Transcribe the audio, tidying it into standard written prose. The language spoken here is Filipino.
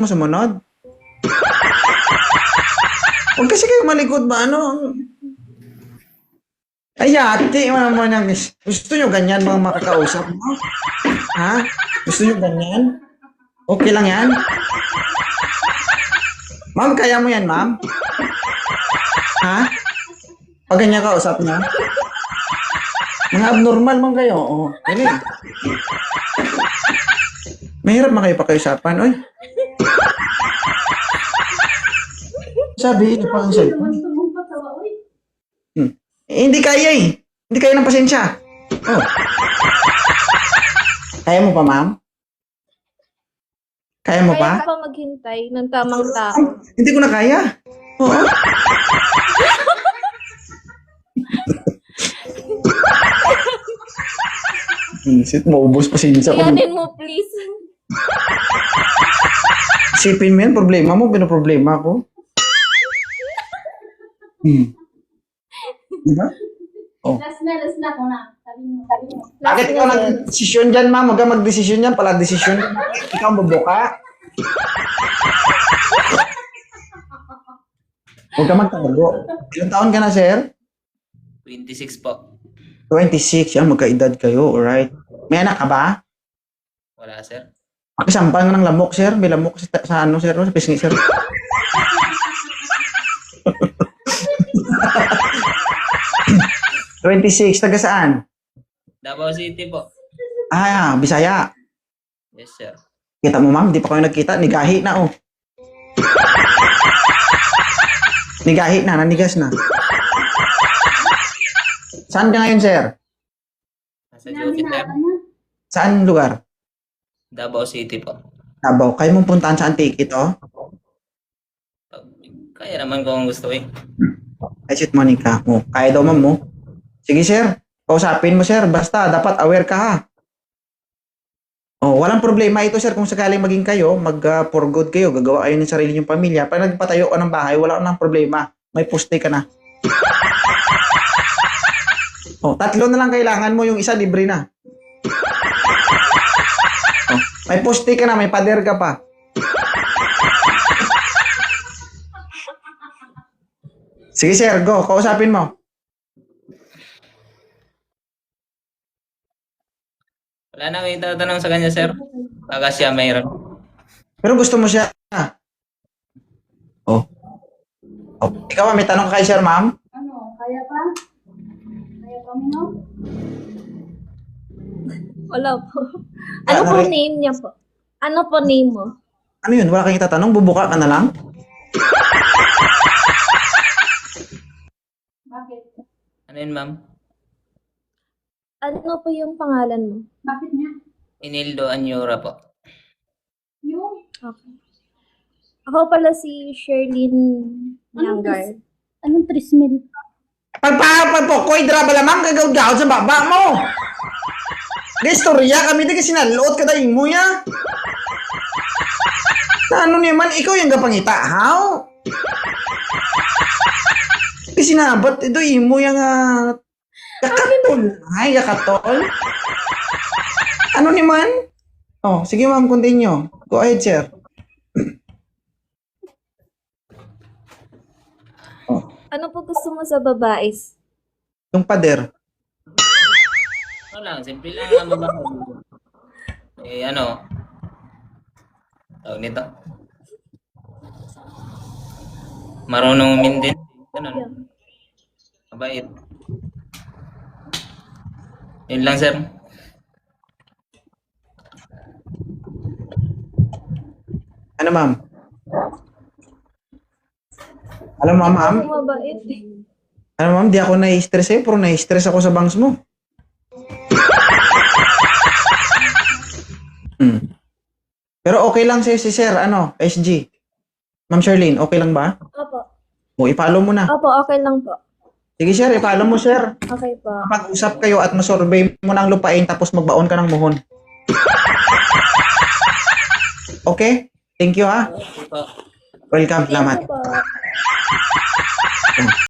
mo sumunod? Huwag kasi kayo malikot ba? Ano? Ay, ate, naman ang gusto nyo ganyan mga makakausap mo? Ha? Gusto nyo ganyan? Okay lang yan? Ma'am, kaya mo yan, ma'am? Ha? Pag ganyan ka, usap niya? Mga abnormal man kayo. Oo. Dali. Mahirap man kayo pakiusapan, oy. Sabi, ito pa ang cellphone. Hindi kaya eh. Hindi kaya ng pasensya. Oh. Kaya mo pa, ma'am? Kaya mo Kaya pa? pa maghintay ng tamang tao. Hindi ko na kaya. Oo. Sit, maubos pasensya ko. Iyanin mo, please. Isipin mo yan, problema mo, pinoproblema ko. Diba? Oh. Last na ko na. Sabi mo. Bakit ikaw nag-desisyon dyan, ma'am? Huwag ka mag-desisyon dyan. Pala desisyon. Ikaw ang bubuka. Huwag ka magtago. Ilang taon ka na, sir? 26 po. 26. Yan, magkaedad kayo. Alright. May anak ka ba? Wala, sir. Pakisampal nga ng lamok, sir. May lamok sa ano, sir? Sa pisngi, sir. (26) taga saan? Davao City po. Ah, Bisaya. Yes, sir. Kita mo, ma'am? Di pa kayo nagkita. Nigahi na, oh. Nigahi na. Nanigas na. Saan ka ngayon, sir? Nasa duty, sir. Saan lugar? Davao City po. Davao. Kayo mong puntahan sa Antique ito? Kaya naman kung gusto eh. Ay, shit, Monica. Oh, kaya daw, ma'am mo. Sige, sir. Kausapin mo, sir. Basta, dapat aware ka, ha? Oh, walang problema ito, sir. Kung sakaling maging kayo, for good kayo, gagawa kayo ng sarili niyong pamilya. Pag nagpatayo ka ng bahay, wala nang problema. May poste ka na. Oh, 3 na lang kailangan mo. Yung isa, libre na. Oh, may poste ka na, may pader ka pa. Sige, sir. Go. Kausapin mo. Wala na kayong tatanong sa kanya, sir. Baka siya mayroon. Pero gusto mo siya. Oh. Oh. Ikaw, may tanong ka kay sir, ma'am? Ano, kaya pa? Kaya pa, Mino? Wala po. Ano po name niya po? Ano po name mo? Ano yun? Wala kang itatanong? Bubuka ka na lang? Bakit? Ano yun, ma'am? Ano po yung pangalan mo? Bakit niya? Inildo Anyura po. Yung, Okay. Ako pala si Sherlyn Yangar. anong trismil? Pagpokoy, draba lamang, gagawad-gawad sa baba mo. Destorya kami, di kasi naloot ka daing mo ya. Ano naman, ikaw yung gapangita, how? Kasi nabat, ito imo yung kakatol. Ay, kakatol. Ano naman? Oh, sige ma'am, continue. Go ahead, sir. Ano po gusto mo sa babaes? Yung pader. Ano lang, simple lang ang babae. Eh, ano? Tawag nito. Marunong umindin. Ganun. Mabait. Yun lang, sir. Ano ma'am? Alam mo, ma'am? Ako mabait eh. Ano ma'am, di ako na-stress eh, pero na-stress ako sa bangs mo. Pero okay lang si sir, ano, SG. Ma'am Sherlyn, okay lang ba? Opo. O, i-follow mo na. Opo, okay lang po. Sige sir, i-follow mo sir. Okay po. Pag-usap kayo at masurvey mo ng lupain tapos magbaon ka ng muhon. Okay? Thank you ha. Okay po. Welcome, salamat. Thank you po.